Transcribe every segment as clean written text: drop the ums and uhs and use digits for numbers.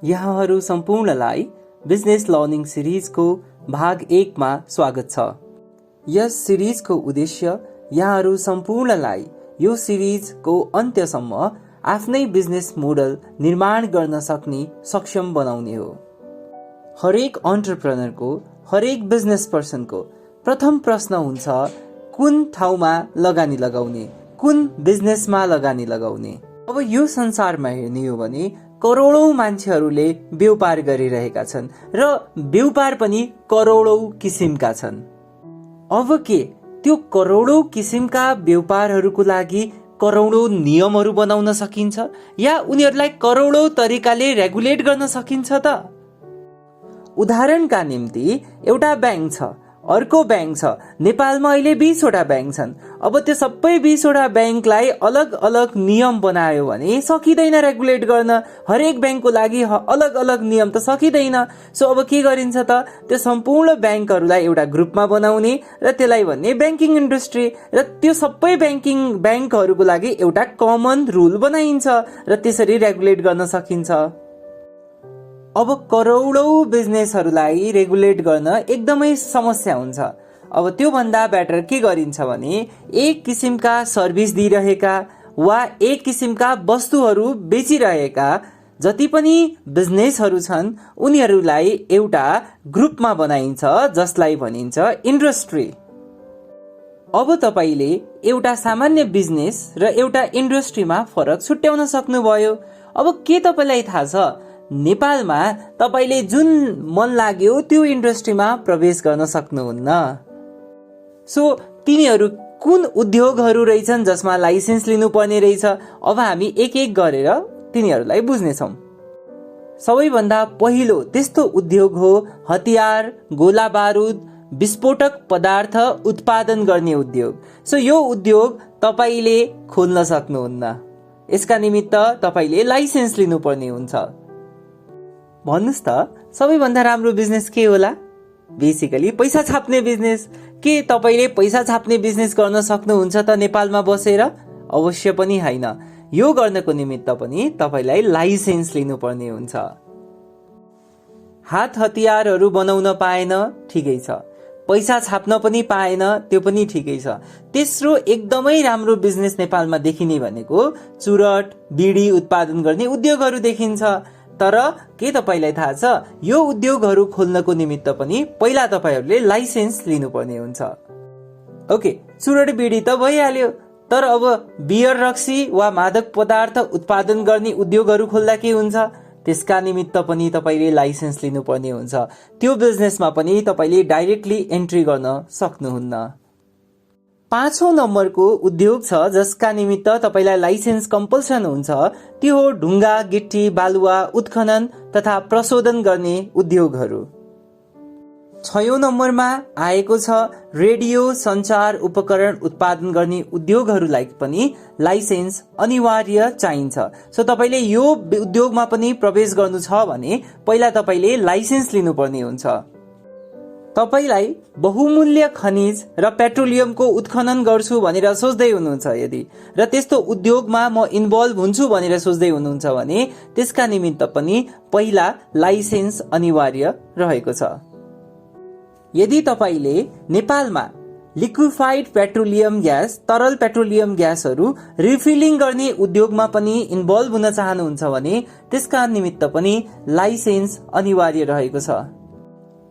यहाँहरू सम्पूर्णलाई business learning सिरिजको भाग 1 मा स्वागत छ। यस सिरिजको उद्देश्य यहाँहरू सम्पूर्णलाई यो सिरिजको अन्त्यसम्म आफ्नै बिजनेस मोडल निर्माण गर्न सक्ने सक्षम बनाउने हो। हरेक एन्टरप्रेन्योरको, हरेक बिजनेस पर्सनको प्रथम प्रश्न हुन्छ कुन ठाउँमा लगानी लगाउने, कुन बिजनेसमा लगानी लगाउने। अब यो संसारमा हेर्ने हो भने करोडौं मान्छेहरूले व्यापार गरिरहेका छन् र व्यापार पनि करोडौं किसिमका छन्। अब के त्यो करोडौं किसिमका व्यापारहरूको लागि करोडौं नियमहरू बनाउन सकिन्छ या उनीहरूलाई करोडौं तरिकाले रेगुलेट गर्न सकिन्छ त? उदाहरणका निम्ति एउटा ब्याङ्क छ, अर्को ब्याङ्क छ। नेपालमा अहिले 20 वटा ब्याङ्क छन्। अब त्यो सबै 20 वटा ब्याङ्कलाई अलग अलग नियम बनायो भने सकिँदैन रेगुलेट गर्न। हरेक ब्याङ्कको लागि अलग अलग नियम त सकिँदैन। सो अब के गरिन्छ त, त्यो सम्पूर्ण ब्याङ्कहरूलाई एउटा ग्रुपमा बनाउने र त्यसलाई भन्ने ब्याङ्किङ इन्डस्ट्री, र त्यो सबै ब्याङ्कहरूको लागि एउटा कमन रुल बनाइन्छ र त्यसरी रेगुलेट गर्न सकिन्छ। अब करोडौं बिजनेसहरूलाई रेगुलेट गर्न एकदमै समस्या हुन्छ। अब त्यो भन्दा बेटर के गरिन्छ भने एक किसिमका सर्भिस दिइरहेका वा एक किसिमका वस्तुहरू बेचिरहेका जति पनि बिजनेसहरू छन् उनीहरूलाई एउटा ग्रुपमा बनाइन्छ जसलाई भनिन्छ इन्डस्ट्री। अब तपाईले एउटा सामान्य बिजनेस र एउटा इन्डस्ट्रीमा फरक छुट्याउन सक्नुभयो। अब के तपाईलाई थाहा छ, नेपालमा तपाईले जुन मन लाग्यो त्यो इन्डस्ट्रीमा प्रवेश गर्न सक्नुहुन्न। सो तिनीहरू कुन उद्योगहरू रहेछन् जसमा लाइसेन्स लिनुपर्ने रहेछ, अब हामी एक एक गरेर तिनीहरूलाई बुझ्नेछौँ। सबैभन्दा पहिलो त्यस्तो उद्योग हो हतियार, गोला बारुद, विस्फोटक पदार्थ उत्पादन गर्ने उद्योग। सो यो उद्योग तपाईले खोल्न सक्नुहुन्न। यसका निमित्त तपाईले लाइसेन्स लिनुपर्ने हुन्छ। भन्नुस् त सबैभन्दा राम्रो बिजनेस के होला? बेसिकली पैसा छाप्ने बिजनेस। के तपाईले पैसा छाप्ने बिजनेस गर्न सक्नुहुन्छ त नेपालमा बसेर? अवश्य पनि होइन। यो गर्नको निमित्त पनि तपाईलाई लाइसेन्स लिनुपर्ने हुन्छ। हात हतियारहरू बनाउन पाएन, ठिकै छ। पैसा छाप्न पनि पाएन, त्यो पनि ठिकै छ। तेस्रो एकदमै राम्रो बिजनेस नेपालमा देखिने भनेको चुरट, बिडी उत्पादन गर्ने उद्योगहरू देखिन्छ। तर के तपाईलाई थाहा छ, यो उद्योगहरू खोल्नको निमित्त पनि पहिला तपाईहरूले लाइसेन्स लिनुपर्ने हुन्छ। ओके, चुरट बिडी त भइहाल्यो, तर अब बियर, रक्सी वा मादक पदार्थ उत्पादन गर्ने उद्योगहरू खोल्दा के हुन्छ? त्यसका निमित्त पनि तपाईले लाइसेन्स लिनुपर्ने हुन्छ। त्यो बिजनेसमा पनि तपाईले डाइरेक्टली एन्ट्री गर्न सक्नुहुन्न। 5औं नम्बरको उद्योग छ जसका निमित्त तपाईलाई लाइसेन्स कम्पल्सन हुन्छ, त्यो हो ढुङ्गा, गिट्टी, बालुवा उत्खनन तथा प्रशोधन गर्ने उद्योगहरू। 6औं नम्बरमा आएको छ रेडियो सञ्चार उपकरण उत्पादन गर्ने उद्योगहरूलाई पनि लाइसेन्स अनिवार्य चाहिन्छ। सो तपाईले यो उद्योगमा पनि प्रवेश गर्नु छ भने पहिला तपाईले लाइसेन्स लिनुपर्ने हुन्छ। तपाईलाई बहुमूल्य खनिज र पेट्रोलियमको उत्खनन गर्छु भनेर सोच्दै हुनुहुन्छ यदि, र त्यस्तो उद्योगमा म इन्भल्भ हुन्छु भनेर सोच्दै हुनुहुन्छ भने त्यसका निमित्त पनि पहिला लाइसेन्स अनिवार्य रहेको छ। यदि तपाईले नेपालमा लिक्विफाइड पेट्रोलियम ग्यास, तरल पेट्रोलियम ग्यासहरू रिफिलिङ गर्ने उद्योगमा पनि इन्भल्भ हुन चाहनुहुन्छ भने त्यसका निमित्त पनि लाइसेन्स अनिवार्य रहेको छ।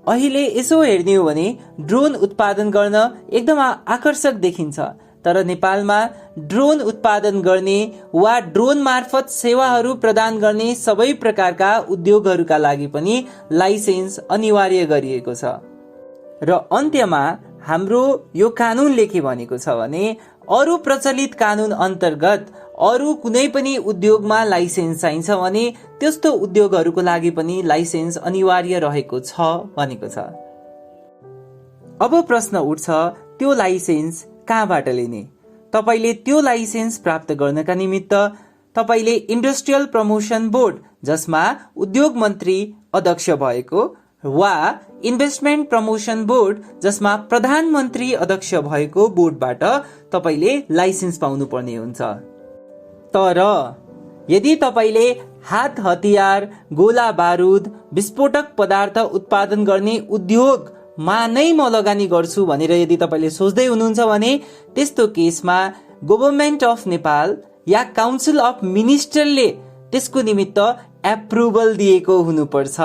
अहिले यसो हेर्ने हो भने ड्रोन उत्पादन गर्न एकदम आकर्षक देखिन्छ, तर नेपालमा ड्रोन उत्पादन गर्ने वा ड्रोन मार्फत सेवाहरू प्रदान गर्ने सबै प्रकारका उद्योगहरूका लागि पनि लाइसेन्स अनिवार्य गरिएको छ। र अन्त्यमा हाम्रो यो कानुनले के भनेको छ भने अरू प्रचलित कानुन अन्तर्गत अरू कुनै पनि उद्योगमा लाइसेन्स चाहिन्छ भने त्यस्तो उद्योगहरूको लागि पनि लाइसेन्स अनिवार्य रहेको छ भनेको छ। अब प्रश्न उठ्छ, त्यो लाइसेन्स कहाँबाट लिने? तपाईले त्यो लाइसेन्स प्राप्त गर्नका निमित्त तपाईले इन्डस्ट्रियल प्रमोसन बोर्ड, जसमा उद्योग मन्त्री अध्यक्ष भएको, वा इन्भेस्टमेन्ट प्रमोसन बोर्ड जसमा प्रधानमन्त्री अध्यक्ष भएको बोर्डबाट तपाईले लाइसेन्स पाउनु पर्ने हुन्छ। तर यदि तपाईले हात हतियार, गोला बारुद, विस्फोटक पदार्थ उत्पादन गर्ने उद्योगमा नै म लगानी गर्छु भनेर यदि तपाईँले सोच्दै हुनुहुन्छ भने त्यस्तो केसमा गभर्नमेन्ट अफ नेपाल या काउन्सिल अफ मिनिस्टरले त्यसको निमित्त एप्रुभल दिएको हुनुपर्छ।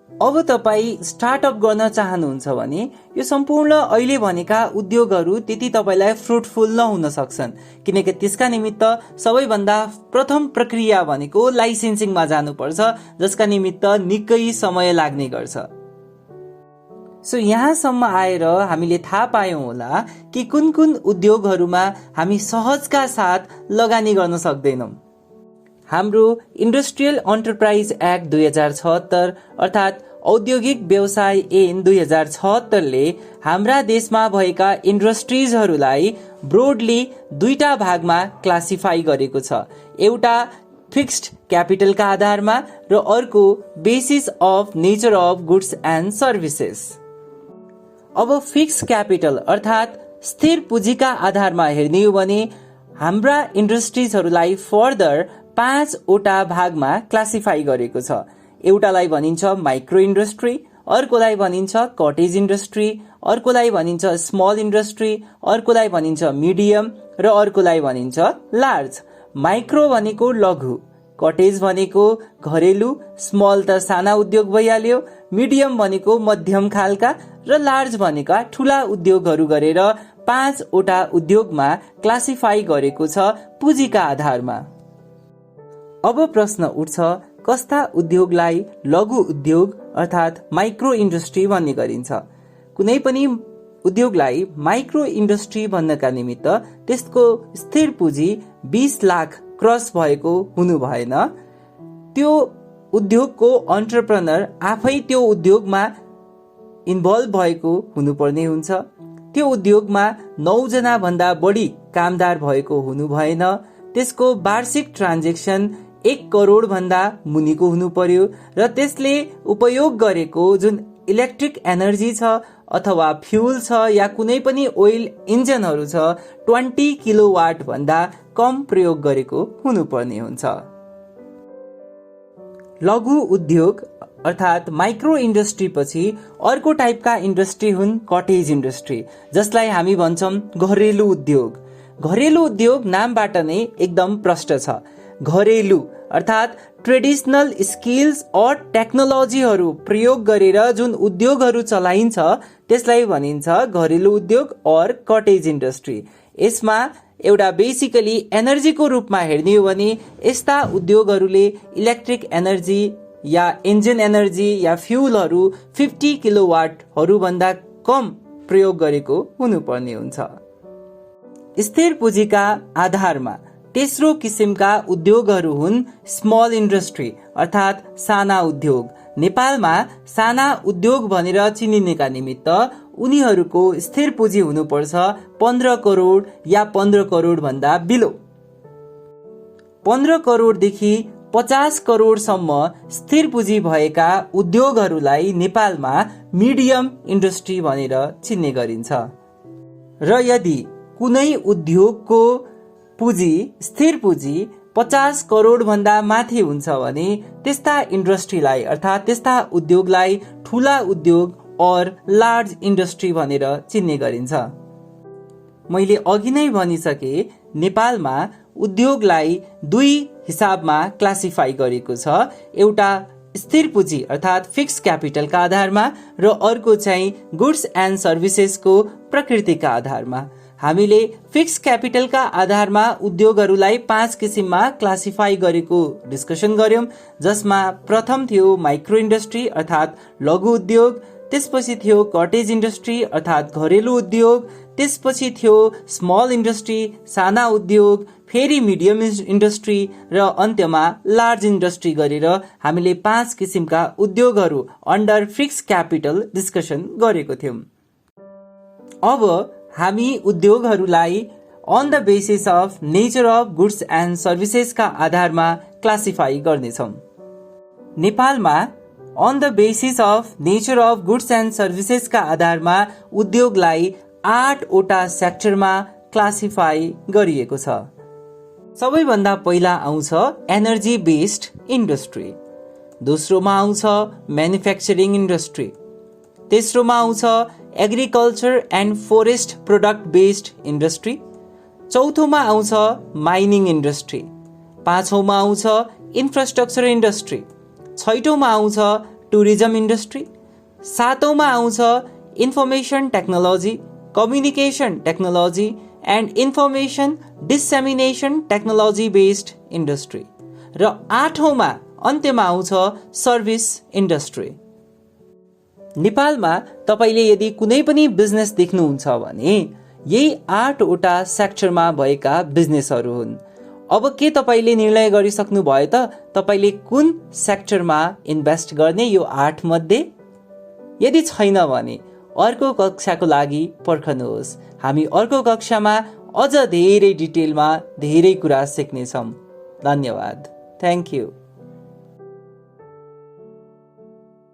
अब तपाईँ स्टार्टअप गर्न चाहनुहुन्छ भने यो सम्पूर्ण अहिले भनेका उद्योगहरू त्यति तपाईँलाई फ्रुटफुल नहुन सक्छन्, किनकि त्यसका निमित्त सबैभन्दा प्रथम प्रक्रिया भनेको लाइसेन्सिङमा जानुपर्छ, जसका निमित्त निकै समय लाग्ने गर्छ। सो यहाँसम्म आएर हामीले थाहा पायौँ होला कि कुन कुन उद्योगहरूमा हामी सहजका साथ लगानी गर्न सक्दैनौँ। हाम्रो इन्डस्ट्रियल एन्टरप्राइज एक्ट 2076 अर्थात् औद्योगिक व्यवसाय ऐन 2076ले हाम्रा देशमा भएका इन्डस्ट्रिजहरूलाई ब्रोडली दुईटा भागमा क्लासिफाई गरेको छ। एउटा फिक्स्ड क्यापिटलका आधारमा र अर्को basis of nature of goods and services. अब फिक्स क्यापिटल अर्थात् स्थिर पुँजीका आधारमा हेर्ने हो भने हाम्रा इन्डस्ट्रिजहरूलाई फर्दर 5 वटा भागमा क्लासिफाई गरेको छ। एउटालाई भनिन्छ माइक्रो इन्डस्ट्री, अर्कोलाई भनिन्छ कटेज इन्डस्ट्री, अर्कोलाई भनिन्छ स्मल इन्डस्ट्री, अर्कोलाई भनिन्छ मिडियम र अर्कोलाई भनिन्छ लार्ज। माइक्रो भनेको लघु, कटेज भनेको घरेलु, स्मल त साना उद्योग भइहाल्यो, मिडियम भनेको मध्यम खालका र लार्ज भनेका ठूला उद्योगहरू गरेर 5 वटा उद्योगमा क्लासिफाई गरेको छ पुँजीका आधारमा। अब प्रश्न उठ्छ, कस्ता उद्योगलाई लघु उद्योग अर्थात् माइक्रो इन्डस्ट्री भन्ने गरिन्छ? कुनै पनि उद्योगलाई माइक्रो इन्डस्ट्री भन्नका निमित्त त्यसको स्थिर पुँजी 20 लाख क्रस भएको हुनु भएन। त्यो उद्योगको एन्टरप्रेनर आफै त्यो उद्योगमा इन्भल्भ भएको हुनुपर्ने हुन्छ। त्यो उद्योगमा 9 जना भन्दा बढी कामदार भएको हुनु भएन। त्यसको वार्षिक ट्रान्जेक्सन 1 करोड भन्दा मुनिको हुनु पर्यो र त्यसले उपयोग गरेको जुन इलेक्ट्रिक एनर्जी छ अथवा फ्युल छ या कुनै पनि ओइल इन्जिनहरू छ 20 किलोवाट भन्दा कम प्रयोग गरेको हुनुपर्ने हुन्छ। लघु उद्योग अर्थात् माइक्रो इन्डस्ट्री पछि अर्को टाइपका इन्डस्ट्री हुन् कटेज इन्डस्ट्री, जसलाई हामी भन्छौँ घरेलु उद्योग। घरेलु उद्योग नामबाट नै एकदम प्रष्ट छ। घरेलु अर्थात् ट्रेडिसनल स्किल्स और टेक्नोलोजीहरू प्रयोग गरेर जुन उद्योगहरू चलाइन्छ त्यसलाई भनिन्छ घरेलु उद्योग और कटेज इन्डस्ट्री। यसमा एउटा बेसिकली एनर्जीको रूपमा हेर्ने हो भने यस्ता उद्योगहरूले इलेक्ट्रिक एनर्जी या इन्जिन एनर्जी या फ्युलहरू 50 किलोवाटहरू भन्दा कम प्रयोग गरेको हुनुपर्ने हुन्छ। स्थिर पुँजीका आधारमा तेस्रो किसिमका उद्योगहरू हुन् स्मल इन्डस्ट्री अर्थात् साना उद्योग। नेपालमा साना उद्योग भनेर चिनिनेका निमित्त उनीहरूको स्थिर पुँजी हुनुपर्छ 15 करोड या 15 करोड भन्दा बिलो। 15 करोडदेखि 50 करोडसम्म स्थिर पुँजी भएका उद्योगहरूलाई नेपालमा मिडियम इन्डस्ट्री भनेर चिन्ने गरिन्छ। र यदि कुनै उद्योगको पुँजी स्थिर पुँजी 50 करोड भन्दा माथि हुन्छ भने त्यस्ता इन्डस्ट्रीलाई अर्थात् त्यस्ता उद्योगलाई ठूला उद्योग और लार्ज इन्डस्ट्री भनेर चिन्ने गरिन्छ। मैले अघि नै भनिसके नेपालमा उद्योगलाई 2 हिसाबमा क्लासिफाई गरेको छ। एउटा स्थिर पुँजी अर्थात् फिक्स क्यापिटलका आधारमा र अर्को चाहिँ गुड्स एन्ड सर्भिसेसको प्रकृतिका आधारमा। हामीले फिक्स क्यापिटलका आधारमा उद्योगहरूलाई 5 किसिममा क्लासिफाई गरेको डिस्कसन गर्यौं, जसमा प्रथम थियो माइक्रो इन्डस्ट्री अर्थात् लघु उद्योग, त्यसपछि थियो कटेज इन्डस्ट्री अर्थात् घरेलु उद्योग, त्यसपछि थियो स्मल इन्डस्ट्री साना उद्योग, फेरि मिडियम इन्डस्ट्री र अन्त्यमा लार्ज इन्डस्ट्री गरेर हामीले 5 किसिमका उद्योगहरू अन्डर फिक्स क्यापिटल डिस्कसन गरेको थियौं। अब हामी उद्योगहरूलाई on the basis of nature of goods and सर्भिसेसका आधारमा क्लासिफाई गर्नेछौँ। नेपालमा on the basis of nature of goods and सर्भिसेसका आधारमा उद्योगलाई 8 वटा सेक्टरमा क्लासिफाई गरिएको छ। सबैभन्दा पहिला आउँछ एनर्जी बेस्ड इन्डस्ट्री, दोस्रोमा आउँछ म्यानुफ्याक्चरिङ इन्डस्ट्री, तेस्रोमा आउँछ agriculture and forest product based industry, चौथोमा आउँछ माइनिङ इन्डस्ट्री, पाँचौँमा आउँछ इन्फ्रास्ट्रक्चर इन्डस्ट्री, छैटौँमा आउँछ टुरिज्म इन्डस्ट्री, सातौँमा आउँछ information technology, communication technology and information dissemination technology based industry, र आठौँमा अन्त्यमा आउँछ सर्भिस इन्डस्ट्री। नेपालमा तपाईँले यदि कुनै पनि बिजनेस देख्नुहुन्छ भने यही 8वटा सेक्टरमा भएका बिजनेसहरू हुन्। अब के तपाईँले निर्णय गरिसक्नु भयो त तपाईँले कुन सेक्टरमा इन्भेस्ट गर्ने यो 8 मध्ये? यदि छैन भने अर्को कक्षाको लागि पर्खनुहोस्। हामी अर्को कक्षामा अझ धेरै डिटेलमा धेरै कुरा सिक्नेछौँ। धन्यवाद। Thank you.